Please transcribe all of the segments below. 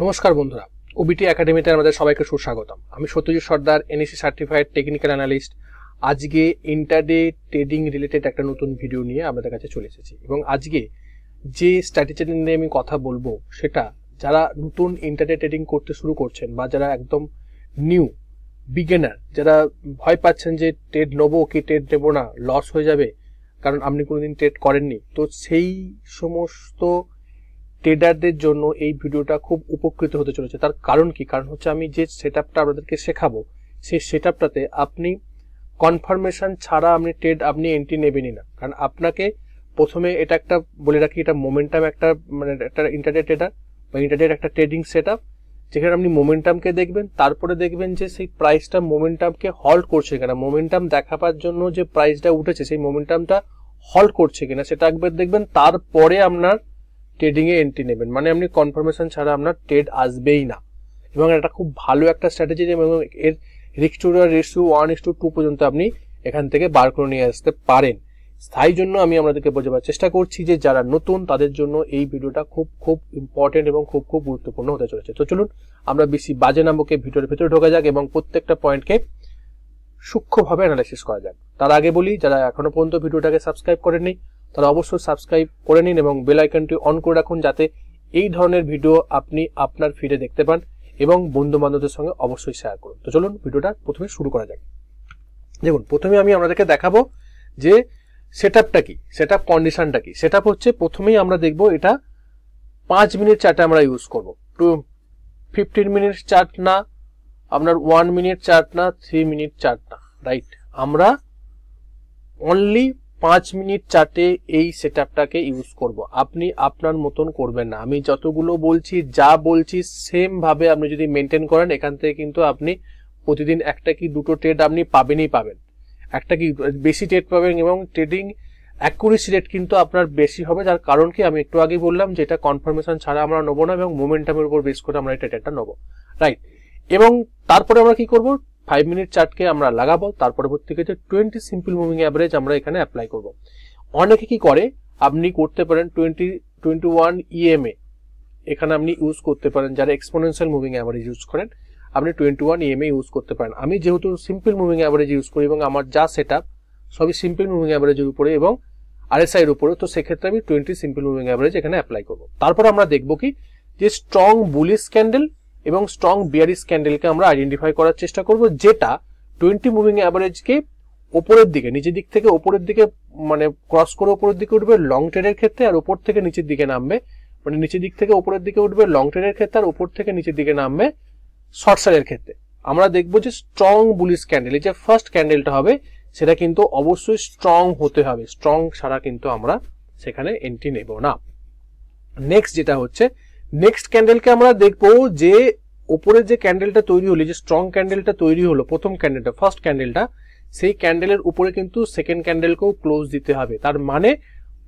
নমস্কার বন্ধুরা, ওবিটি একাডেমিতে আমাদের সবাইকে সুস্বাগতম। আমি সত্যজিৎ সর্দার, এনএসি সার্টিফাইড টেকনিক্যাল অ্যানালিস্ট। আজকে ইন্টারডে ট্রেডিং রিলেটেড একটা নতুন ভিডিও নিয়ে আপনাদের কাছে চলে এসেছি এবং আজকে যে স্ট্র্যাটেজি নিয়ে আমি কথা বলবো সেটা যারা নতুন ইন্টারডে ট্রেডিং করতে শুরু করছেন বা যারা একদম নিউ বিগিনার, যারা ভয় পাচ্ছেন যে ট্রেড নেবো কি ট্রেড নেবো না, লস হয়ে যাবে কারণ আপনি কোনোদিন ট্রেড করেননি, তো সেই সমস্ত ট্রেডারদের জন্য এই ভিডিওটা খুব উপকৃত হতে চলেছে। তার কারণ কি? কারণ হচ্ছে আমি যে সেটআপটা আপনাদেরকে শেখাবো সেই সেটআপটাতে আপনি কনফার্মেশন ছাড়া আপনি এন্ট্রি নেবেনই না। কারণ আপনাকে প্রথমে এটা একটা বলে রাখি, এটা মোমেন্টাম একটা একটা ইন্টারডে ট্রেডার বা ইন্টারডে একটা ট্রেডিং সেটআপ, যেখানে আপনি মোমেন্টামকে দেখবেন, তারপরে দেখবেন যে সেই প্রাইসটা মোমেন্টামকে হল্ট করছে কিনা, মোমেন্টাম দেখাবার জন্য যে প্রাইসটা উঠেছে সেই মোমেন্টামটা হল্ট করছে কিনা সেটা একবার দেখবেন, তারপরে আপনার ট্রেডিং এ এন্ট্রি নেবেন। মানে আপনি কনফার্মেশন ছাড়া আপনার ট্রেড আসবেই না। এবং এটা খুব ভালো একটা স্ট্র্যাটেজি এবং এর রিস্ক টু রেশিও 1:2 পর্যন্ত আপনি এখান থেকে বার করে নিয়ে আসতে পারেন। তাই জন্য আমি আপনাদেরকে বোঝাবার চেষ্টা করছি যে যারা নতুন তাদের জন্য এই ভিডিওটা খুব খুব ইম্পর্টেন্ট এবং খুব খুব গুরুত্বপূর্ণ হতে চলেছে। তো চলুন আমরা বেশি বাজে নামকে ভিডিওর ভিতরে ঢোকা যাক এবং প্রত্যেকটা পয়েন্টকে সূক্ষ্মভাবে অ্যানালাইসিস করা যাক। তার আগে বলি, যারা এখনো পর্যন্ত ভিডিওটাকে সাবস্ক্রাইব করেননি তারা অবশ্যই সাবস্ক্রাইব করে নিন এবং বেল আইকনটি অন করে রাখুন, যাতে এই ধরনের ভিডিও আপনি আপনার ফিডে দেখতে পান এবং বন্ধু বান্ধবদের সঙ্গে অবশ্যই শেয়ার করুন। তো চলুন ভিডিওটা প্রথমে শুরু করা যাক। দেখুন, প্রথমে আমি আপনাদেরকে দেখাবো যে সেটআপটা কি, সেটআপ কন্ডিশনটা কি। সেটআপ হচ্ছে প্রথমেই আমরা দেখব এটা 5 মিনিট চার্টে আমরা ইউজ করব। 15 মিনিট চার্ট না, আপনার 1 মিনিট চার্ট না, 3 মিনিট চার্ট না, রাইট। আমরা অনলি 5 মিনিট চার্টে এই সেটআপটাকে ইউজ করব। আপনি আপনার মতন করবেন না। আমি যতগুলো বলছি, যা বলছি সেম ভাবে আপনি যদি মেনটেন করেন, এখান থেকে কিন্তু আপনি প্রতিদিন একটা কি দুটো ট্রেড আপনি পাবেনই পাবেন, একটা কি বেশি ট্রেড পাবেন এবং ট্রেডিং অ্যাকুরেসি রেট কিন্তু আপনার বেশি হবে। যার কারণ কি আমি একটু আগেই বললাম যে এটা কনফার্মেশন ছাড়া আমরা নেবো না এবং মোমেন্টামের উপর বেস করে আমরা এই ট্রেডটা নেবো, রাইট। এবং তারপরে আমরা কি করব, 5 মিনিট চার্টকে আমরা লাগাবো, তার পরবর্তী ক্ষেত্রে 20 সিম্পল মুভিং অ্যাভারেজ আমরা এখানে অ্যাপ্লাই করব। অনেকে কি করে, আপনি করতে পারেন 21 EMA এখানে আপনি ইউজ করতে পারেন। যারা এক্সপোনেনশিয়াল মুভিং অ্যাভারেজ ইউজ করেন আপনি 21 EMA ইউজ করতে পারেন। আমি যেহেতু সিম্পল মুভিং অ্যাভারেজ ইউজ করি এবং আমার যা সেটআপ সবই সিম্পল মুভিং অ্যাভারেজের উপরে এবং RSI এর উপরে, তো সেক্ষেত্রে আমি 20 সিম্পল মুভিং অ্যাভারেজ এখানে অ্যাপ্লাই করব। তারপর আমরা দেখব কি যে স্ট্রং বুলিশ ক্যান্ডেল এবং স্ট্রং বিয়ারিশ ক্যান্ডেলকে আমরা আইডেন্টিফাই করার চেষ্টা করব, যেটা 20 মুভিং অ্যাভারেজকে উপরের দিকে, নিচের দিক থেকে উপরের দিকে মানে ক্রস করে উপরের দিকে উঠবে লং ট্রেডের ক্ষেত্রে, আর উপর থেকে নিচের দিকে নামবে, মানে নিচের দিক থেকে উপরের দিকে উঠবে লং ট্রেডের ক্ষেত্রে, আর উপর থেকে নিচের দিকে নামবে শর্ট সেলের ক্ষেত্রে। আমরা দেখব যে স্ট্রং বুলিশ ক্যান্ডেল, যে ফার্স্ট ক্যান্ডেলটা হবে সেটা কিন্তু অবশ্যই স্ট্রং হতে হবে। স্ট্রং ছাড়া কিন্তু আমরা সেখানে এন্ট্রি নেব না। নেক্সট যেটা হচ্ছে, নেক্সট ক্যান্ডেলকে আমরা দেখবো যে উপরের যে ক্যান্ডেলটা তৈরি হলো, যে স্ট্রং ক্যান্ডেলটা তৈরি হলো, প্রথম ক্যান্ডেলটা, ফার্স্ট ক্যান্ডেলটা, সেই ক্যান্ডেলের উপরে কিন্তু সেকেন্ড ক্যান্ডেলকেও ক্লোজ দিতে হবে। তার মানে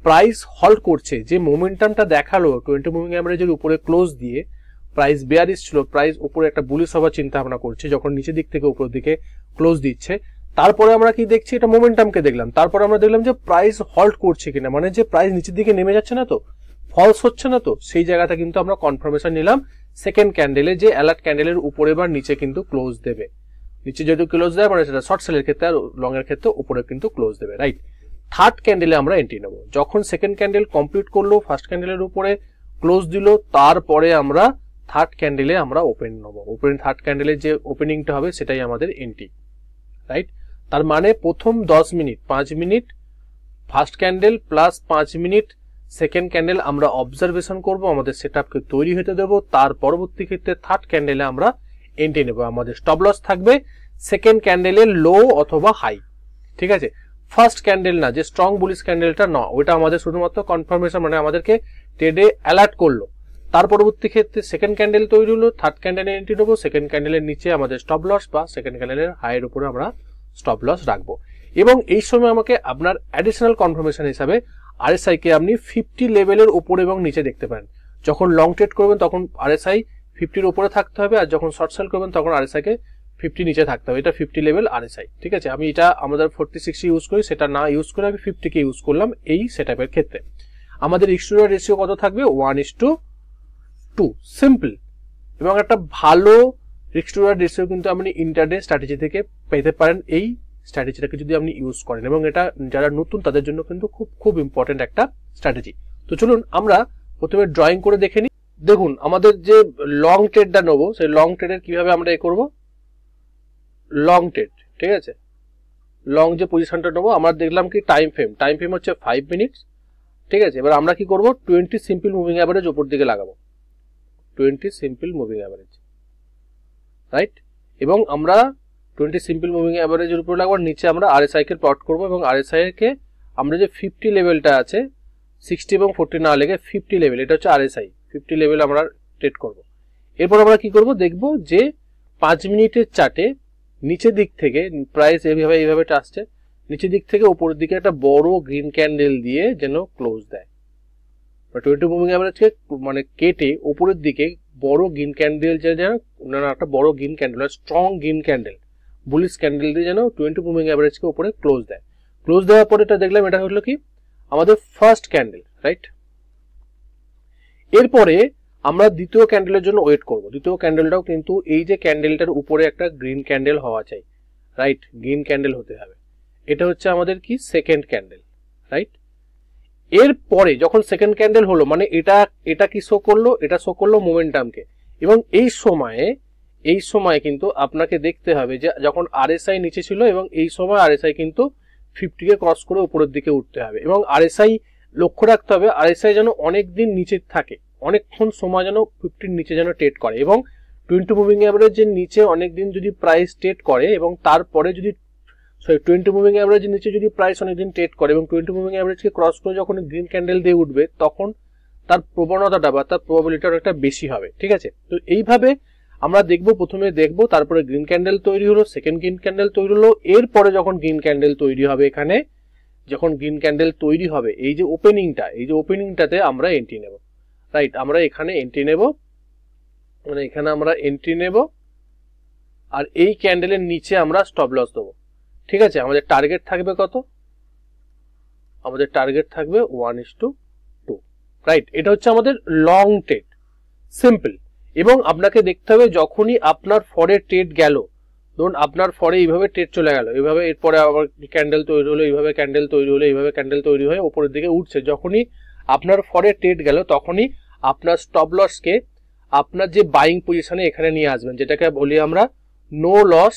প্রাইস হল্ট করছে, যে মোমেন্টামটা দেখালো 20 মুভিং অ্যাভারেজের উপরে ক্লোজ দিয়ে প্রাইস বেয়ারিশ ছিল, প্রাইস উপরে একটা বুলিশ হওয়ার চিন্তা ভাবনা করছে, যখন নিচের দিক থেকে উপরের দিকে ক্লোজ দিচ্ছে। তারপরে আমরা কি দেখছি, এটা মোমেন্টামকে দেখলাম, তারপরে আমরা দেখলাম যে প্রাইস হল্ট করছে কিনা, মানে যে প্রাইস নিচের দিকে নেমে যাচ্ছে না, তো ফলস হচ্ছে না, তো সেই জায়গাটা কিন্তু আমরা কনফার্মেশন নিলাম সেকেন্ড ক্যান্ডেলে, যে অ্যালার্ট ক্যান্ডেলের উপরে বা নিচে কিন্তু ক্লোজ দেবে। নিচে যদি ক্লোজ দেয় মানে সেটা শর্ট সেলের ক্ষেত্রে, আর লং এর ক্ষেত্রে উপরে কিন্তু ক্লোজ দেবে, রাইট। থার্ড ক্যান্ডেলে আমরা এন্ট্রি নেব। যখন সেকেন্ড ক্যান্ডেল কমপ্লিট করলো, ফার্স্ট ক্যান্ডেলের উপরে ক্লোজ দিল, তারপরে আমরা থার্ড ক্যান্ডেলে আমরা ওপেন নেব। থার্ড ক্যান্ডেলের যে ওপেনিংটা হবে সেটাই আমাদের এন্ট্রি, রাইট। তার মানে প্রথম 10 minute, 5 minute first candle plus 5 minute second candle আমরা অবজারভেশন করব, আমাদের সেটআপকে তৈরি হতে দেব। তার পরবর্তী ক্ষেত্রে থার্ড ক্যান্ডেলে আমরা এন্ট্রি নেব। আমাদের স্টপ লস থাকবে সেকেন্ড ক্যান্ডেলের লো অথবা হাই, ঠিক আছে। ফার্স্ট ক্যান্ডেল না, যে স্ট্রং বুলিশ ক্যান্ডেলটা না, ওইটা আমাদের শুধুমাত্র কনফার্মেশন, মানে আমাদেরকে ট্রেডে অ্যালার্ট করলো। তার পরবর্তী ক্ষেত্রে সেকেন্ড ক্যান্ডেল তৈরি হলো, থার্ড ক্যান্ডেলে এন্ট্রি নেবো, সেকেন্ড ক্যান্ডেলের নিচে আমাদের স্টপ লস বা সেকেন্ড ক্যান্ডেলের হাইয়ের উপরে আমরা স্টপ লস রাখবো। এবং এই সময় আমাকে আপনার অ্যাডিশনাল কনফার্মেশন হিসাবে RSI কে আপনি 50 লেভেলের উপরে এবং নিচে দেখতে পারেন। যখন লং ট্রেড করবেন তখন RSI 50-র উপরে থাকতে হবে, আর যখন শর্ট সেল করবেন তখন RSI কে 50 নিচে থাকতে হবে। এটা 50 লেভেল RSI, ঠিক আছে। আমি এটা আমাদের 40-60 ইউজ করি, সেটা না ইউজ করে আমি 50 কে ইউজ করলাম এই সেটআপের ক্ষেত্রে। আমাদের রিস্ক টু রেশিও কত থাকবে, 1:2, সিম্পল। এবং একটা ভালো রিস্ক টু রিওয়ার্ড রেশিও কিন্তু আপনি ইন্টারডে স্ট্র্যাটেজি থেকে পেতে পারেন এই স্ট্র্যাটেজিটাকে যদি আপনি ইউজ করেন, এবং এটা যারা নতুন তাদের জন্য কিন্তু খুব খুব ইম্পর্টেন্ট একটা স্ট্র্যাটেজি। তো চলুন আমরা প্রথমে ড্রয়িং করে দেখে নিই। দেখুন আমাদের যে লং ট্রেডটা নেবো সেই লং ট্রেডের কিভাবে আমরা এ করবো, লং ট্রেড, ঠিক আছে, লং যে পজিশনটা নেবো আমরা দেখলাম কি টাইম ফ্রেম হচ্ছে 5 মিনিটস, ঠিক আছে। এবার আমরা কি করবো 20 সিম্পল মুভিং অ্যাভারেজ উপর দিকে লাগাবো, 20 সিম্পল মুভিং অ্যাভারেজ, রাইট। এবং আমরা 20 সিম্পল মুভিং অ্যাভারেজের উপর লাগাবো, নিচে আমরা আরএসআই কে প্লট করবো এবং আরএসআই কে আমরা যে 50 লেভেলটা আছে 60 এবং 40 না লেগে 50 লেভেল, এটা হচ্ছে আরএসআই 50 লেভেল আমরা ট্রেড করব। এরপর আমরা কি করব দেখবো যে 5 মিনিটের চার্টে নিচের দিক থেকে প্রাইস এইভাবে আসছে, নিচের দিক থেকে উপরের দিকে একটা বড় গ্রিন ক্যান্ডেল দিয়ে যেন ক্লোজ দেয়, 20 মুভিং অ্যাভারেজকে মানে কেটে উপরের দিকে বড় গ্রিন ক্যান্ডেল যেন একটা বড় green candle, strong green candle, bullish candle দিয়ে যেন 20 মুভিং অ্যাভারেজকে উপরে ক্লোজ দেয়। ক্লোজ দেওয়ার পরে এটা দেখলাম এটা হলো কি আমাদের ফার্স্ট ক্যান্ডেল, রাইট। এরপরে আমরা দ্বিতীয় ক্যান্ডেলের জন্য ওয়েট করব। দ্বিতীয় ক্যান্ডেলটাও কিন্তু এই যে ক্যান্ডেলটার উপরে একটা গ্রিন ক্যান্ডেল হওয়া চাই, রাইট, গ্রিন ক্যান্ডেল হতে হবে। এটা হচ্ছে আমাদের কি সেকেন্ড ক্যান্ডেল, রাইট। এরপরে যখন সেকেন্ড ক্যান্ডেল হলো মানে এটা কি শো করলো, এটা শো করলো মোমেন্টামকে। এবং এই সময় কিন্তু আপনাকে দেখতে হবে যে যখন আরএসআই নিচে ছিল এবং এই সময় আরএসআই কিন্তু 50 কে ক্রস করে উপরের দিকে উঠতে হবে, এবং আরএসআই লক্ষ্য রাখতে হবে আরএসআই যেন অনেক দিন নিচে থাকে, অনেকক্ষণ সময় যেন 50 নিচে যেন ট্রেড করে। এবং 20 মুভিং অ্যাভারেজের নিচে অনেকদিন যদি প্রাইস ট্রেড করে এবং তারপরে যদি 20 মুভিং অ্যাভারেজের নিচে যদি প্রাইস অনেকদিন ট্রেড করে এবং 20 মুভিং অ্যাভারেজকে ক্রস করে যখন গ্রিন ক্যান্ডেল দিয়ে উঠবে তখন তার প্রবণতাটা বা তার প্রবাবিলিটি অনেকটা বেশি হবে, ঠিক আছে। তো এইভাবে আমরা প্রথমে দেখবো, তারপরে গ্রিন ক্যান্ডেল তৈরি হলো, সেকেন্ড গ্রিন ক্যান্ডেল তৈরি হলো, এরপরে যখন গ্রিন ক্যান্ডেল তৈরি হবে এখানে, যখন গ্রিন ক্যান্ডেল তৈরি হবে এই যে ওপেনিংটাতে আমরা এন্ট্রি নেব, রাইট। আমরা এখানে এন্ট্রি নেব, মানে এখানে আমরা এন্ট্রি নেব আর এই ক্যান্ডেলের নিচে আমরা স্টপ লস দেবো, ঠিক আছে। আমাদের টার্গেট থাকবে কত, আমাদের টার্গেট থাকবে 1:2, রাইট। এটা হচ্ছে আমাদের লং ট্রেড, সিম্পল। এবং আপনাকে দেখতে হবে যখনই আপনার ফরে ট্রেড গেল, ধরুন আপনার ফরে এইভাবে ট্রেড চলে গেল, এইভাবে এরপরে আবার ক্যান্ডেল তৈরি হলো, এইভাবে ক্যান্ডেল তৈরি হলো, এইভাবে ক্যান্ডেল তৈরি হয়ে উপরের দিকে উঠছে, যখনই আপনার ফরে ট্রেড গেল তখনই আপনার স্টপ লসকে আপনার যে বাইং পজিশনে এখানে নিয়ে আসবেন, যেটাকে বলি আমরা no loss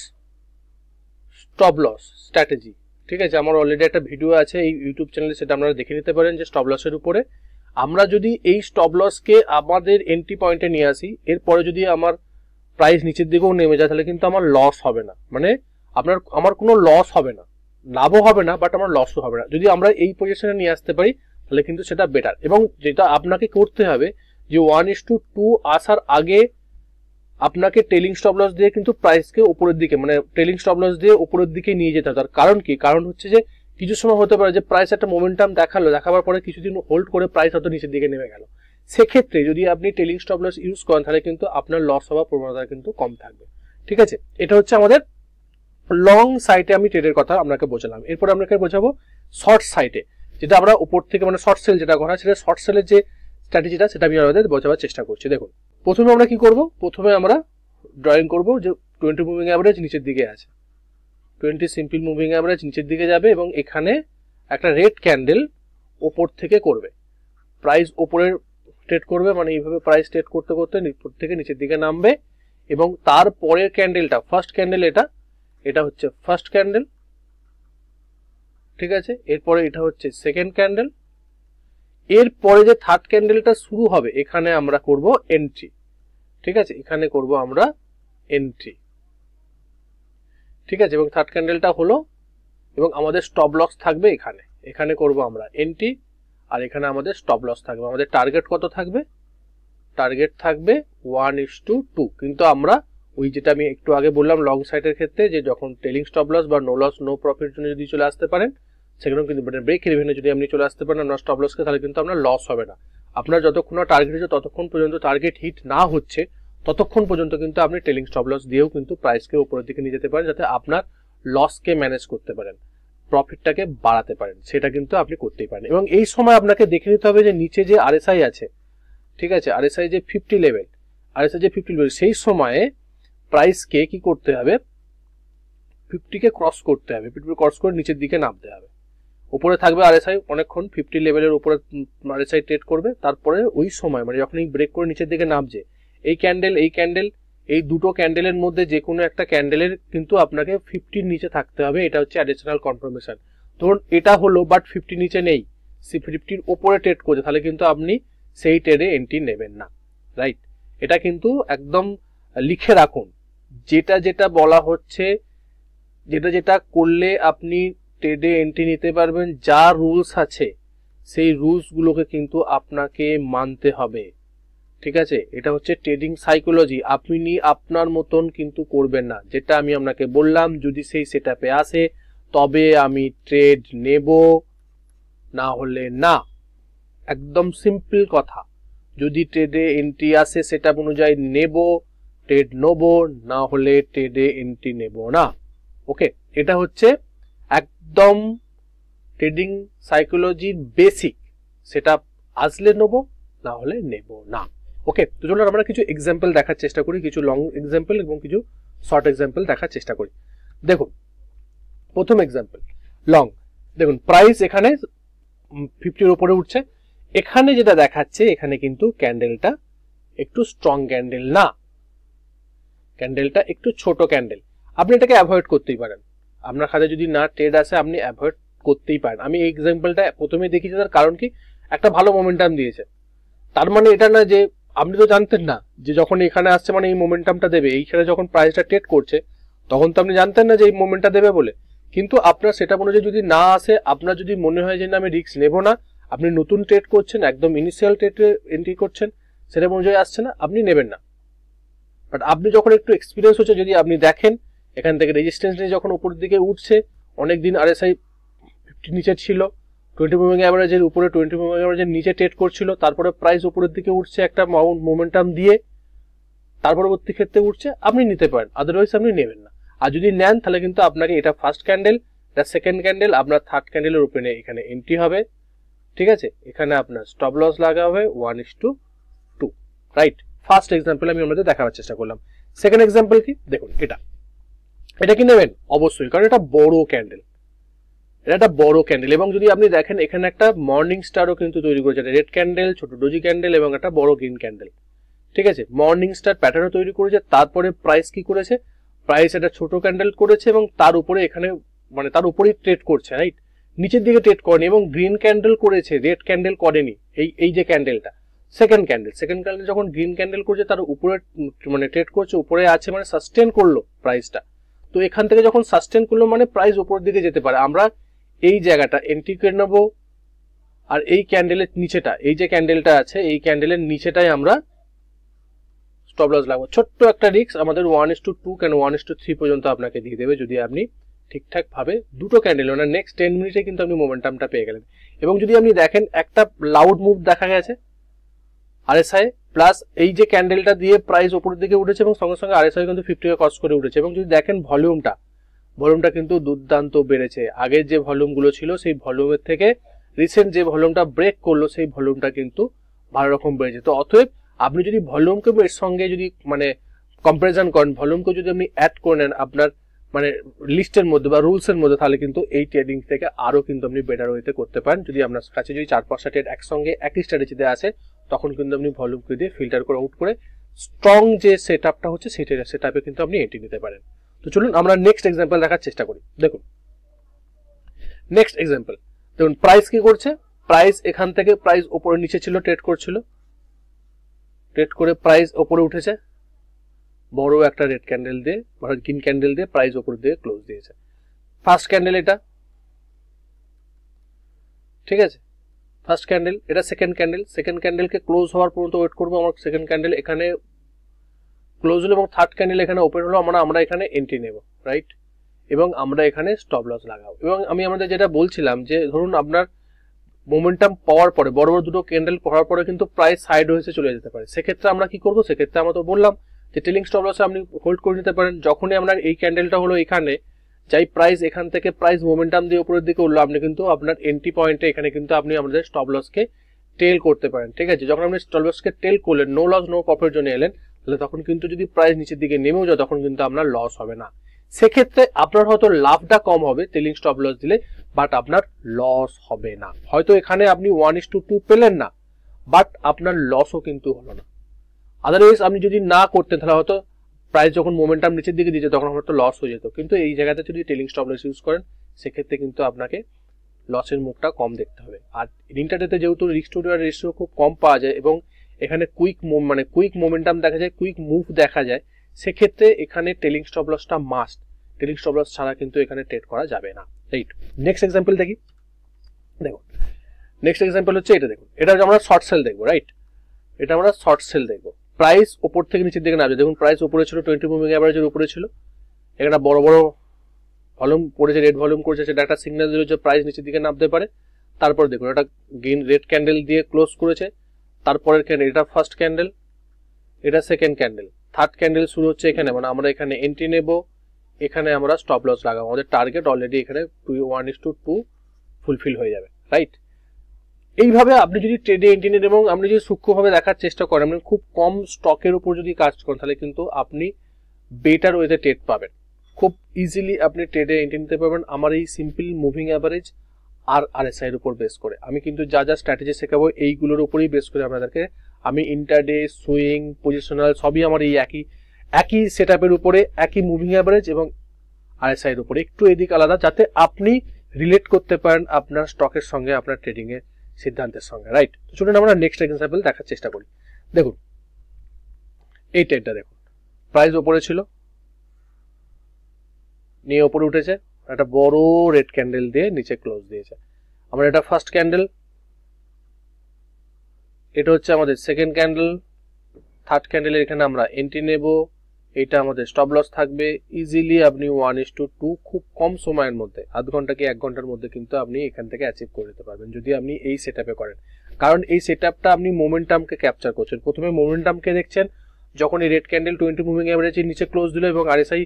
stop loss strategy, ঠিক আছে। আমার অলরেডি একটা ভিডিও আছে এই ইউটিউব চ্যানেলে, সেটা আপনারা দেখে নিতে পারেন যে স্টপ লসের উপরে। আমরা যদি এই স্টপ লসকে আমাদের এন্ট্রি পয়েন্টে নিয়ে আসি, এরপরে যদি আমার প্রাইস নিচের দিকেও নেমে যায় তাহলে কিন্তু আমার লস হবে না, মানে আমার কোনো লস হবে না, লাভও হবে না বাট আমার লসও হবে না। যদি আমরা এই পজিশনে নিয়ে আসতে পারি তাহলে কিন্তু সেটা বেটার। এবং যেটা আপনাকে করতে হবে যে 1:2 আসার আগে আপনাকে ট্রেলিং স্টপ লস দিয়ে কিন্তু প্রাইসকে উপরের দিকে, মানে ট্রেলিং স্টপ লস দিয়ে উপরের দিকে নিয়ে যেতে হবে। তার কারণ কি, কারণ হচ্ছে যে কিছু সময় হতে পারে যে প্রাইস একটা মোমেন্টাম দেখাবার পরে কিছুদিন হোল্ড করে প্রাইস হয়তো নিচের দিকে নেমে গেল, সেক্ষেত্রে যদি আপনি ট্রেলিং স্টপ লস ইউজ করেন তাহলে কিন্তু আপনার লস হওয়ার প্রবণতা কিন্তু কম থাকবে, ঠিক আছে। এটা হচ্ছে আমাদের লং সাইটে আমি ট্রেডের কথা আপনাকে বোঝালাম। এরপর আপনাকে বোঝাবো শর্ট সাইটে, যেটা আমরা উপর থেকে মানে শর্ট সেল যেটা করা, সেটা শর্ট সেলের যে স্ট্র্যাটেজিটা সেটা আমি আমাদের বোঝাবার চেষ্টা করছি। দেখুন প্রথমে আমরা কি করব, প্রথমে আমরা ড্রয়িং করব যে 20 মুভিং অ্যাভারেজ নিচের দিকে আছে, 20 সিম্পল মুভিং অ্যাভারেজ নিচের দিকে যাবে এবং এখানে একটা রেড ক্যান্ডেল ওপর থেকে করবে, প্রাইস ওপরের ট্রেড করবে, মানে এইভাবে প্রাইস ট্রেড করতে করতে উপর থেকে নিচের দিকে নামবে। এবং তারপরের ক্যান্ডেলটা ফার্স্ট ক্যান্ডেল, এটা হচ্ছে ফার্স্ট ক্যান্ডেল, ঠিক আছে। এরপরে এটা হচ্ছে সেকেন্ড ক্যান্ডেল, এরপরে যে থার্ড ক্যান্ডেলটা শুরু হবে এখানে আমরা করব এন্ট্রি, ঠিক আছে, এখানে করব আমরা এন্ট্রি, ঠিক আছে। এবং থার্ড ক্যান্ডেলটা হলো এবং আমাদের স্টপ লস থাকবে এখানে, এখানে করব আমরা এন্ট্রি আর এখানে আমাদের স্টপ লস থাকবে। আমাদের টার্গেট কত থাকবে, টার্গেট থাকবে 1:2। কিন্তু আমরা ওই যেটা আমি একটু আগে বললাম লং সাইডের ক্ষেত্রে যে যখন ট্রেলিং স্টপ লস বা নো লস নো প্রফিট জন্য যদি চলে আসতে পারেন সেখানেও কিন্তু ব্রেক ইভেনে যদি আপনি চলে আসতে পারেন আপনার স্টপ লসকে, তাহলে কিন্তু আপনার লস হবে না। আপনার যতক্ষণ না টার্গেট হচ্ছে ততক্ষণ পর্যন্ত টার্গেট হিট না হচ্ছে ততক্ষণ পর্যন্ত কিন্তু আপনি ট্রেলিং স্টপ লস দিয়েও কিন্তু প্রাইসকে উপরের দিকে নিয়ে যেতে পারেন, যাতে আপনার লসকে ম্যানেজ করতে পারেন, প্রফিটটাকে বাড়াতে পারেন, সেটা কিন্তু আপনি করতেই পারেন। এবং এই সময় আপনাকে দেখে নিতে হবে যে নিচে যে আরএসআই আছে, ঠিক আছে, আরএসআই যে 50 লেভেল, RSI যে 50 লেভেল, সেই সময়ে প্রাইসকে কি করতে হবে, 50 কে ক্রস করতে হবে, 50 ক্রস করে নিচের দিকে নামতে হবে। উপরে থাকবে RSI অনেকক্ষণ, 50 লেভেলের উপরে RSI ট্রেড করবে, তারপরে ওই সময় মানে যখন এই ব্রেক করে নিচের দিকে নামছে, এই ক্যান্ডেল এই দুটো ক্যান্ডেলের মধ্যে যে কোনো একটা ক্যান্ডেলের কিন্তু আপনাকে 50 নিচে থাকতে হবে। এটা হচ্ছে অ্যাডিশনাল কনফার্মেশন। ধরুন এটা হলো বাট 50 নিচে নেই, 50 উপরে ট্রেড করছে, তাহলে কিন্তু আপনি সেই ট্রেডে এন্ট্রি নেবেন না, রাইট? এটা কিন্তু একদম লিখে রাখুন, যেটা বলা হচ্ছে, যেটা করলে আপনি ট্রেডে এন্ট্রি নিতে পারবেন, যা রুলস আছে সেই রুলসগুলোকে কিন্তু আপনাকে মানতে হবে, ঠিক আছে? এটা হচ্ছে ট্রেডিং সাইকোলজি। আপনি আপনার মতন কিন্তু করবেন না। যেটা আমি আপনাকে বললাম, যদি সেই সেটআপে আসে তবে আমি ট্রেড নেব, না হলে না। একদম সিম্পল কথা। যদি ট্রেডে এন্ট্রি আসে সেটআপ অনুযায়ী নেব, ট্রেড নেব, না হলে ট্রেডে এন্ট্রি নেব না। ওকে, এটা হচ্ছে একদম ট্রেডিং সাইকোলজির বেসিক। সেটআপ আসলে নেব, না হলে নেব না। ওকে, তো চলুন আমরা কিছু এক্সাম্পল দেখার চেষ্টা করি, কিছু লং এক্সাম্পল এবং কিছু শর্ট এক্সাম্পল দেখার চেষ্টা করি। দেখুন প্রথম এক্সাম্পল লং। দেখুন প্রাইস এখানে 50-র উপরে উঠছে। এখানে যেটা দেখাচ্ছে, এখানে কিন্তু ক্যান্ডেলটা একটু স্ট্রং ক্যান্ডেল না, ক্যান্ডেলটা একটু ছোট ক্যান্ডেল। আপনি এটাকে অ্যাভয়েড করতেই পারেন, আপনার খাতে যদি না ট্রেড আসে আপনি অ্যাভয়েড করতেই পারেন। আমি এই এক্সাম্পলটা প্রথমে দেখিয়েছি, তার কারণ কি, একটা ভালো মোমেন্টাম দিয়েছে। তার মানে এটা না যে আপনি তো জানতেন না যে যখন এখানে আসছে মানে এই মোমেন্টামটা দেবে। এইখানে যখন প্রাইসটা ট্রেড করছে তখন তো আপনি জানতেন না যে এই মোমেন্টটা দেবে বলে। কিন্তু আপনার সেটা অনুযায়ী যদি না আসে, আপনার যদি মনে হয় যে না আমি রিস্ক নেব না, আপনি নতুন ট্রেড করছেন, একদম ইনিশিয়াল ট্রেডে এন্ট্রি করছেন, সেটা অনুযায়ী আসছে না, আপনি নেবেন না। বাট আপনি যখন একটু এক্সপিরিয়েন্স হচ্ছে, যদি আপনি দেখেন এখান থেকে রেজিস্ট্যান্স নিয়ে যখন উপরের দিকে উঠছে, অনেকদিন RSI 50 নিচে ছিল, 20 মুভিং অ্যাভারেজের উপরে 20 মুভিং অ্যাভারেজের নিচে ট্রেড করছিল, তারপরে প্রাইস উপরের দিকে উঠছে একটা মোমেন্টাম দিয়ে, তার পরবর্তী ক্ষেত্রে উঠছে, আপনি নিতে পারেন, আদারওয়াইজ আপনি নেবেন না। আর যদি নেন তাহলে কিন্তু আপনাকে এটা ফার্স্ট ক্যান্ডেল, এটা সেকেন্ড ক্যান্ডেল, আপনার থার্ড ক্যান্ডেলের ওপেনে এখানে এন্ট্রি হবে, ঠিক আছে? এখানে আপনার স্টপ লস লাগা হবে 1:2, রাইট? ফার্স্ট এক্সাম্পল আমি আপনাদের দেখাবার চেষ্টা করলাম। সেকেন্ড এক্সাম্পল কি, দেখুন এটা কি নেবেন? অবশ্যই, কারণ এটা বড় ক্যান্ডেল, এটা একটা বড় ক্যান্ডেল। এবং যদি আপনি দেখেন এখানে একটা মর্নিং স্টারও কিন্তু তৈরি করেছে, রেড ক্যান্ডেল, ছোট ডোজি ক্যান্ডেল এবং একটা বড় গ্রিন ক্যান্ডেল, ঠিক আছে? মর্নিং স্টার প্যাটার্নও তৈরি করেছে। তারপরে প্রাইস কি করেছে, প্রাইস একটা ছোট ক্যান্ডেল করেছে এবং তার উপরে এখানে মানে তার উপরেই ট্রেড করছে, রাইট? নিচের দিকে ট্রেড করেনি এবং গ্রিন ক্যান্ডেল করেছে, রেড ক্যান্ডেল করেনি। এই যে ক্যান্ডেলটা সেকেন্ড ক্যান্ডেল যখন গ্রিন ক্যান্ডেল করছে তার উপরে মানে ট্রেড করছে, উপরে আছে মানে সাস্টেন করলো প্রাইসটা। তো এখান থেকে যখন সাস্টেন করলো মানে প্রাইস উপরের দিকে যেতে পারে। আমরা এই জায়গাটা এন্ট্রি করে নেব, আর এই ক্যান্ডেলের নিচেটা, এই যে ক্যান্ডেলটা আছে এই ক্যান্ডেলের নিচেটাই আমরা স্টপ লস লাগবো। ছোট্ট একটা রিস্ক, আমাদের 1:2 কেন 1:3 পর্যন্ত আপনাকে দিয়ে দেবে, যদি আপনি ঠিকঠাক ভাবে দুটো ক্যান্ডেল মানে নেক্সট 10 মিনিটে কিন্তু আপনি মোমেন্টামটা পেয়ে গেলেন। এবং যদি আপনি দেখেন একটা লাউড মুভ দেখা গেছে RSI প্লাস এই যে ক্যান্ডেলটা দিয়ে প্রাইস উপরের দিকে উঠেছে এবং সঙ্গে সঙ্গে RSI কিন্তু 50 কে ক্রস করে উঠেছে। এবং যদি দেখেন ভলিউমটা কিন্তু দুর্দান্ত বেড়েছে। আগের যে ভলিউমগুলো ছিল সেই ভলিউমের থেকে রিসেন্ট যে ভলিউমটা ব্রেক করলো সেই ভলিউমটা কিন্তু ভালো রকম বেড়েছে। তো অতএব আপনি যদি ভলিউমকে এর সঙ্গে যদি মানে কম্পারিজন করেন, ভলিউমকে যদি আপনি অ্যাড করে নেন আপনার মানে লিস্টের মধ্যে বা রুলসের মধ্যে, তাহলে কিন্তু এই ট্রেডিং থেকে আরো কিন্তু আপনি বেটার ওয়েতে করতে পারেন। যদি আপনার কাছে যদি 4-5টা ট্রেড একসঙ্গে একই স্ট্র্যাটেজিতে আসে, তখন কিন্তু আপনি ভলিউমকে দিয়ে ফিল্টার করে আউট করে স্ট্রং যে সেটআপটা হচ্ছে সেই সেটআপে কিন্তু আপনি এন্ট্রি নিতে পারেন। তো চলুন আমরা নেক্সট এক্সাম্পল দেখার চেষ্টা করি। দেখুন নেক্সট এক্সাম্পল, দেখুন প্রাইস কি করছে, প্রাইস এখান থেকে প্রাইস উপরে নিচে ছিল, ট্রেড করছিল, ট্রেড করে প্রাইস উপরে উঠেছে, বড় একটা রেড ক্যান্ডেল দিয়ে বা গ্রিন ক্যান্ডেল দিয়ে প্রাইস উপর দিয়ে ক্লোজ দিয়েছে। ফার্স্ট ক্যান্ডেল এটা, ঠিক আছে? ফার্স্ট ক্যান্ডেল, এটা সেকেন্ড ক্যান্ডেলকে ক্লোজ হওয়ার পর্যন্ত ওয়েট করবো। আমার সেকেন্ড ক্যান্ডেল এখানে ক্লোজ হলো এবং থার্ড ক্যান্ডেল এখানে ওপেন হলো, আমরা এখানে এন্ট্রি নেব, রাইট? এবং আমরা এখানে স্টপ লস লাগাবো। এবং আমি আমাদের যেটা বলছিলাম যে ধরুন আপনার মোমেন্টাম পাওয়ার পরে বড় দুটো ক্যান্ডেল পড়ার পরে কিন্তু প্রাইস সাইড হয়েছে চলে যেতে পারে। সেক্ষেত্রে আমরা কি করবো, সেক্ষেত্রে আমরা তো বললাম যে ট্রেলিং স্টপ লসে আপনি হোল্ড করে নিতে পারেন। যখনই আপনার এই ক্যান্ডেলটা হলো এখানে, যাই প্রাইস এখান থেকে প্রাইস মোমেন্টাম দিয়ে উপরের দিকে উঠলো, আপনি কিন্তু আপনার এন্ট্রি পয়েন্টে এখানে কিন্তু আপনি আমাদের স্টপ লসকে টেল করতে পারেন, ঠিক আছে? যখন আপনি স্টপ লসকে টেল করলেন, নো লস নো প্রফিট জন্য এলেন, তাহলে তখন কিন্তু যদি প্রাইস নিচের দিকে নেমেও যায় তখন কিন্তু আপনার লস হবে না। সেক্ষেত্রে আপনার হয়তো লাভটা কম হবে ট্রেলিং স্টপ লস দিলে, বাট আপনার লস হবে না। হয়তো এখানে আপনি 1:2 পেলেন না, বাট আপনার লসও কিন্তু হলো না। আদারওয়াইজ আপনি যদি না করতেন তাহলে হয়তো প্রাইস যখন মোমেন্টাম নিচের দিকে দিয়েছে তখন হয়তো লস হয়ে যেত। কিন্তু এই জায়গাতে যদি ট্রেলিং স্টপ লস ইউজ করেন সেক্ষেত্রে কিন্তু আপনাকে লসের মুখটা কম দেখতে হবে। আর ইন্টারডেতে যেহেতু রিস্ক টু রিওয়ার্ড রেশিও খুব কম পাওয়া যায় এবং এখানে কুইক মোমেন্টাম দেখা যায়, কুইক মুভ দেখা যায়, সেক্ষেত্রে এখানে ট্রেলিং স্টপ লসটা মাস্ট। ট্রেলিং স্টপ লস ছাড়া কিন্তু এখানে ট্রেড করা যাবে না। রাইট, নেক্সট এক্সাম্পল দেখি। দেখুন নেক্সট এক্সাম্পল হচ্ছে এটা। দেখুন এটা আমরা শর্ট সেল দেখবো। রাইট, এটা আমরা শর্ট সেল দেখবো। প্রাইস ওপর থেকে নিচের দিকে নামছে। দেখুন প্রাইস উপরে ছিল, 20 মুভিং অ্যাভারেজের উপরে ছিল। এখানে বড় বড় ভলিউম পড়েছে, রেড ভলিউম করেছে, সেটা একটা সিগন্যাল দিল যে প্রাইস নিচের দিকে নামতে পারে। তারপর দেখুন এটা গ্রিন রেড ক্যান্ডেল দিয়ে ক্লোজ করেছে। তারপরের ক্যান্ডেল, এটা ফার্স্ট ক্যান্ডেল, এটা সেকেন্ড ক্যান্ডেল, থার্ড ক্যান্ডেল শুরু হচ্ছে এখানে, মানে আমরা এখানে এন্ট্রি নেব, এখানে আমরা স্টপ লস লাগাবো। আমাদের টার্গেট অলরেডি এখানে 1:2 ফুলফিল হয়ে যাবে। রাইট, এইভাবে আপনি যদি ট্রেডে এন্ট্রি নেন এবং আপনি যদি সূক্ষ্মভাবে দেখার চেষ্টা করেন, আপনি খুব কম স্টকের উপর যদি কাজ করেন তাহলে কিন্তু আপনি বেটার ওয়েতে ট্রেড পাবেন। খুব ইজিলি আপনি ট্রেডে এন্ট্রি নিতে পারবেন আমার এই সিম্পল মুভিং অ্যাভারেজ আর আরএসআই এর উপর বেস করে। আমি কিন্তু যা যা স্ট্র্যাটেজি শেখাবো এইগুলোর উপরেই বেস করে আপনাদেরকে। আমি ইন্টারডে, সুইং, পজিশনাল সবই আমার এই একই সেট আপের উপরে, একই মুভিং অ্যাভারেজ এবং আরএসআই এর উপরে, একটু এদিক আলাদা, যাতে আপনি রিলেট করতে পারেন আপনার স্টকের সঙ্গে, আপনার ট্রেডিং এর সিদ্ধান্তের সঙ্গে। রাইট, তো চলুন আমরা নেক্সট এক্সাম্পল দেখার চেষ্টা করি। দেখুন এই ট্রেডটা দেখুন, প্রাইস ওপরে ছিল, নিয়ে ওপরে উঠেছে, একটা বড় রেড ক্যান্ডেল দিয়ে নিচে ক্লোজ দিয়েছে। আমরা এটা ফার্স্ট ক্যান্ডেল, এটা হচ্ছে আমাদের সেকেন্ড ক্যান্ডেল, থার্ড ক্যান্ডেলের এখানে আমরা এন্ট্রি নেব, এটা আমাদের স্টপ লস থাকবে। ইজিলি আপনি 1:2 খুব কম সময়ের মধ্যে, আধ ঘন্টা কি 1 ঘন্টার মধ্যে কিন্তু আপনি এখান থেকে অ্যাচিভ করে নিতে পারবেন যদি আপনি এই সেট আপে করেন। কারণ এই সেট আপটা আপনি মোমেন্টামকে ক্যাপচার করছেন। প্রথমে মোমেন্টামকে দেখছেন, যখন এই রেড ক্যান্ডেল 20 মুভিং অ্যাভারেজের নিচে ক্লোজ দিল এবং আরএসআই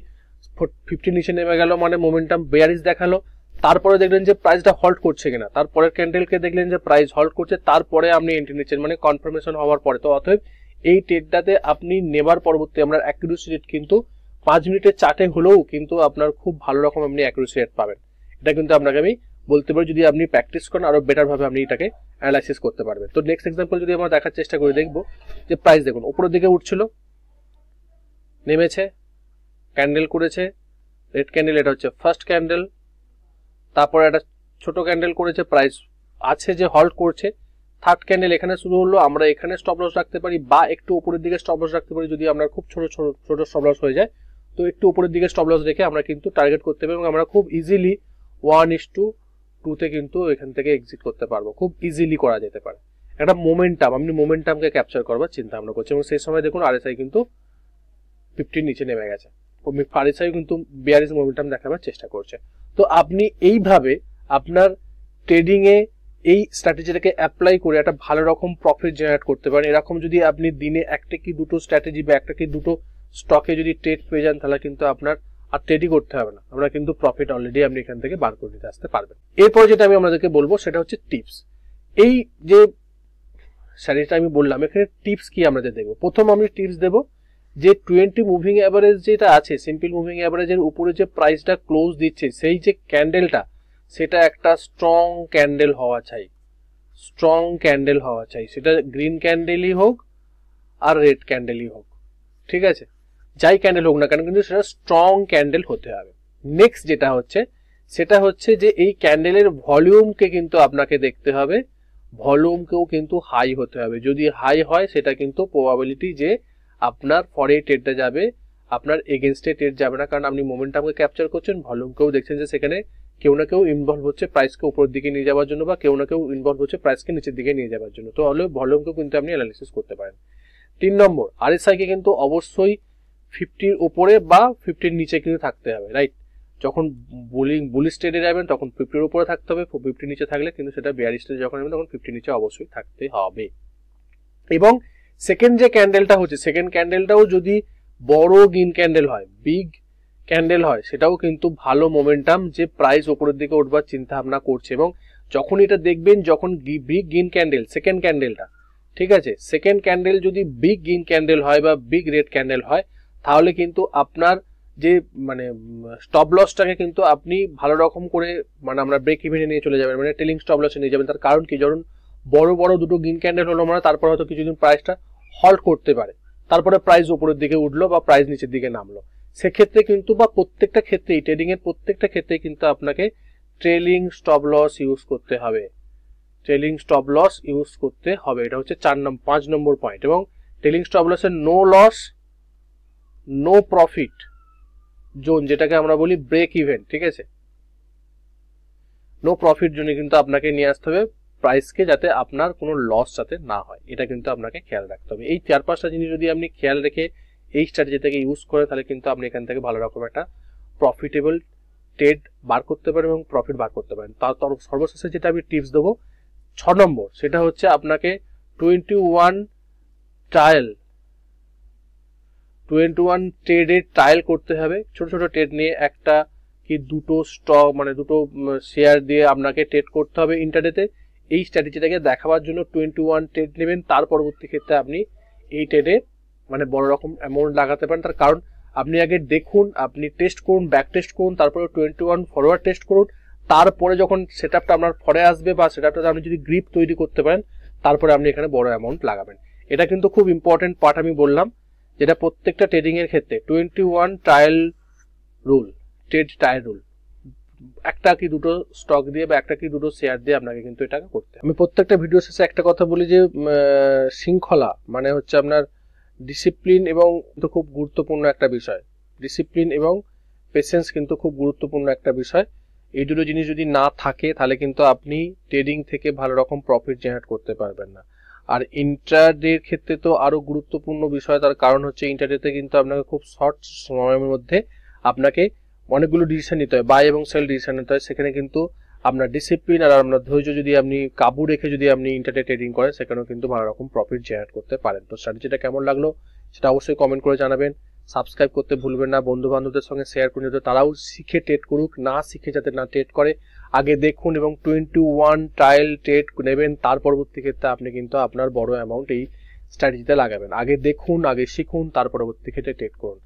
50 নিচে নেমে গেল, মানে মোমেন্টাম বেয়ারিশ দেখালো। তারপরে দেখলেন যে প্রাইসটা হল্ট করছে কিনা, তারপরের ক্যান্ডেলকে দেখলেন যে প্রাইস হল্ট করছে, তারপরে আপনি এন্ট্রি নিচ্ছেন, মানে কনফার্মেশন হওয়ার পরে। তো অতএব এই ট্রেডটাতে আপনি নেবার পরবর্তী আপনার অ্যাকুরেসি রেট কিন্তু 5 মিনিটের চার্টে হলেও কিন্তু আপনার খুব ভালো রকম আপনি অ্যাকুরেসি রেট পাবেন। এটা কিন্তু আপনাকে আমি বলতে পারি, যদি আপনি প্র্যাকটিস করেন আরো বেটার ভাবে আপনি এটাকে অ্যানালাইসিস করতে পারবেন। তো নেক্সট এক্সাম্পল যদি আমরা দেখার চেষ্টা করে দেখবো যে প্রাইস দেখুন উপরের দিকে উঠছিল, নেমেছে, ক্যান্ডেল করেছে, রেড ক্যান্ডেল, এটা হচ্ছে ফার্স্ট ক্যান্ডেল, তারপরে একটা ছোট ক্যান্ডেল করেছে, প্রাইস আছে যে হল্ট করছে, থার্ড ক্যান্ডেল এখানে শুরু হলো। আমরা এখানে স্টপ লস রাখতে পারি বা একটু উপরের দিকে স্টপ লস রাখতে পারি যদি আমরা খুব ছোট স্টপ লস হয়ে যায়। তো একটু উপরের দিকে স্টপ লস রেখে আমরা কিন্তু টার্গেট করতে পারি এবং আমরা খুব ইজিলি 1:2 তে কিন্তু এখান থেকে এক্সিট করতে পারবো। খুব ইজিলি করা যেতে পারে। একটা মোমেন্টাম, আপনি মোমেন্টামকে ক্যাপচার করবার চিন্তা ভাবনা করছেন এবং সেই সময় দেখুন আরএসআই কিন্তু 50 নিচে নেমে গেছে, আরএসআই কিন্তু বেয়ারিশ মোমেন্টাম দেখাবার চেষ্টা করছে। তো আপনি এইভাবে আপনার ট্রেডিং এ এই স্ট্র্যাটেজিটাকে অ্যাপ্লাই করে একটা ভালো রকম প্রফিট জেনারেট করতে পারেন। এরকম যদি আপনি দিনে একটা কি দুটো স্ট্র্যাটেজি বা একটা কি দুটো স্টকে যদি ট্রেড পেয়ে যান তাহলে কিন্তু আপনার আর ট্রেডই করতে হবে না, আমরা কিন্তু প্রফিট অলরেডি আপনি এখান থেকে বার করে নিতে আসতে পারবেন। এরপর যেটা আমি আপনাদেরকে বলবো সেটা হচ্ছে টিপস। এই যে স্ট্র্যাটেজিটা আমি বললাম, এখানে টিপস কি আমাদের দেখবো। প্রথম আমি টিপস দেবো যে 20 মুভিং অ্যাভারেজ যেটা আছে, সিম্পল মুভিং অ্যাভারেজের উপরে যে প্রাইসটা ক্লোজ দিচ্ছে, সেই যে ক্যান্ডেলটা, সেটা একটা স্ট্রং ক্যান্ডেল হওয়া চাই, স্ট্রং ক্যান্ডেল হওয়া চাই। সেটা গ্রিন ক্যান্ডেলই হোক আর রেড ক্যান্ডেলই হোক, ঠিক আছে, যাই ক্যান্ডেল হোক না কেন কিন্তু সেটা স্ট্রং ক্যান্ডেল হতে হবে। নেক্সট যেটা হচ্ছে সেটা হচ্ছে যে এই ক্যান্ডেলের ভলিউমকে কিন্তু আপনাকে দেখতে হবে, ভলিউমকেও কিন্তু হাই হতে হবে। যদি হাই হয় সেটা কিন্তু প্রবাবিলিটি যে আপনার পরে ট্রেডটা যাবে, আপনার এগেনস্টে ট্রেড যাবে না, কারণ আপনি মোমেন্টামকে ক্যাপচার করছেন, ভলিউমকেও দেখছেন যে সেখানে কেউ না কেউ ইনভলভ হচ্ছে প্রাইসকে উপরের দিকে নিয়ে যাওয়ার জন্য বা কেউ না কেউ ইনভলভ হচ্ছে প্রাইসকে নিচের দিকে নিয়ে যাওয়ার জন্য। তো হলে ভলিউমকেও কিন্তু আপনি অ্যানালিসিস করতে পারেন। 3 নম্বর, আরএসআই কে কিন্তু অবশ্যই 50 উপরে বা 50 নিচে কিন্তু থাকতে হবে। রাইট, যখন বুলিশ ট্রেডে যাবেন তখন 50 উপরে থাকতে হবে, 50 নিচে থাকলে কিন্তু সেটা বেয়ারিশ ট্রেডে যখন যাবেন তখন 50 নিচে অবশ্যই থাকতে হবে। এবং সেকেন্ড যে ক্যান্ডেলটা হচ্ছে, সেকেন্ড ক্যান্ডেলটাও যদি বড় গ্রিন ক্যান্ডেল হয়, বিগ ক্যান্ডেল হয়, সেটাও কিন্তু ভালো মোমেন্টাম যে প্রাইস উপরের দিকে উঠবার চিন্তা ভাবনা করছে। এবং যখন এটা দেখবেন, যখন বিগ গ্রিন ক্যান্ডেল সেকেন্ড ক্যান্ডেলটা ঠিক আছে। সেকেন্ড ক্যান্ডেল যদি বিগ গ্রিন ক্যান্ডেল হয় বা বিগ রেড ক্যান্ডেল হয়, তাহলে কিন্তু আপনার যে মানে স্টপ লসটাকে কিন্তু আপনি ভালো রকম করে মানে আমরা ব্রেক ইভেনে নিয়ে চলে যাবেন, মানে টেলিং স্টপ লসে নিয়ে যাবেন। তার কারণ কি, ধরুন বড় বড় দুটো গ্রিন ক্যান্ডেল হলো মানে তারপর হয়তো কিছুদিন প্রাইসটা হল্ট করতে পারে, তারপরে প্রাইস উপরের দিকে উঠলো বা প্রাইস নিচের দিকে নামলো, সেক্ষেত্রে কিন্তু বা প্রত্যেকটা ক্ষেত্রেই ট্রেডিং এর প্রত্যেকটা ক্ষেত্রে কিন্তু আপনাকে ট্রেলিং স্টপ লস ইউজ করতে হবে। ট্রেলিং স্টপ লস ইউজ করতে হবে, এটা হচ্ছে 5 নম্বর পয়েন্ট। এবং ট্রেলিং স্টপ লসের no loss no profit zone, যেটাকে আমরা বলি ব্রেক ইভেন, ঠিক আছে, নো প্রফিট জোনে কিন্তু আপনাকে নিয়ে আসতে হবে প্রাইসকে, যাতে আপনার কোনো লস যাতে না হয়, এটা কিন্তু আপনাকে খেয়াল রাখতে হবে। এই 4-5টা জিনিস যদি আপনি খেয়াল রেখে এই স্ট্র্যাটেজিটাকে ইউজ করেন, তাহলে কিন্তু আপনি এখান থেকে ভালো রকম একটা প্রফিটেবল ট্রেড বার করতে পারেন এবং প্রফিট বার করতে পারেন। তার সর্বশেষে যেটা আমি টিপস দেবো 6 নম্বর, সেটা হচ্ছে আপনাকে 21 ট্রেডের ট্রায়াল করতে হবে। ছোট ছোট ট্রেড নিয়ে একটা কি দুটো স্টক মানে দুটো শেয়ার দিয়ে আপনাকে ট্রেড করতে হবে ইন্টারডেতে। এই স্ট্র্যাটেজিটাকে দেখাবার জন্য 21 ট্রেড নেবেন, তার পরবর্তী ক্ষেত্রে আপনি এই ট্রেডে মানে বড় রকম অ্যামাউন্ট লাগাতে পারেন। তার কারণ আপনি আগে দেখুন, আপনি টেস্ট করুন, ব্যাক টেস্ট করুন, তারপরে 21 ফরওয়ার্ড টেস্ট করুন, তারপরে যখন সেটআপটা আপনার ফরে আসবে বা সেটআপটাতে আপনি যদি গ্রিপ তৈরি করতে পারেন, তারপরে আপনি এখানে বড় অ্যামাউন্ট লাগাবেন। এটা কিন্তু খুব ইম্পর্টেন্ট পার্ট আমি বললাম, যেটা প্রত্যেকটা ট্রেডিং এর ক্ষেত্রে 21 trial rule, trade trial rule, একটা কি দুটো স্টক দিয়ে বা একটা কি দুটো শেয়ার দিয়ে আপনাকে কিন্তু এটা করতে হবে। আমি প্রত্যেকটা ভিডিও শেষে একটা কথা বলি যে শৃঙ্খলা মানে হচ্ছে আপনার ডিসিপ্লিন এবং তো খুব গুরুত্বপূর্ণ একটা বিষয়। ডিসিপ্লিন এবং পেশেন্স কিন্তু খুব গুরুত্বপূর্ণ একটা বিষয়। এই দুটো জিনিস যদি না থাকে তাহলে কিন্তু আপনি ট্রেডিং থেকে ভালো রকম প্রফিট জেনারেট করতে পারবেন না। আর ইন্ট্রাডের ক্ষেত্রে তো আরো গুরুত্বপূর্ণ বিষয়, তার কারণ হচ্ছে ইন্ট্রাডেতে কিন্তু আপনাকে খুব শর্ট সময়ের মধ্যে আপনাকে অনেকগুলো ডিসিশন নিতে হয়, বাই এবং সেল ডিসিশন নিতে হয়। সেখানে কিন্তু আপনার ডিসিপ্লিন আর আপনার ধৈর্য যদি আপনি কাবু রেখে যদি আপনি ইন্টারডে ট্রেডিং করেন, সেখানেও কিন্তু ভালো রকম প্রফিট জেনারেট করতে পারেন। তো স্ট্র্যাটেজিটা কেমন লাগলো সেটা অবশ্যই কমেন্ট করে জানাবেন। সাবস্ক্রাইব করতে ভুলবেন না, বন্ধু বান্ধবদের সঙ্গে শেয়ার করুন যাতে তারাও শিখে ট্রেড করুক, না শিখে যাতে না ট্রেড করে। আগে দেখুন এবং 21 ট্রায়াল ট্রেড নেবেন, তার পরবর্তী ক্ষেত্রে আপনি কিন্তু আপনার বড় অ্যামাউন্ট এই স্ট্র্যাটেজিতে লাগাবেন। আগে দেখুন, আগে শিখুন, তার পরবর্তী ক্ষেত্রে ট্রেড করুন।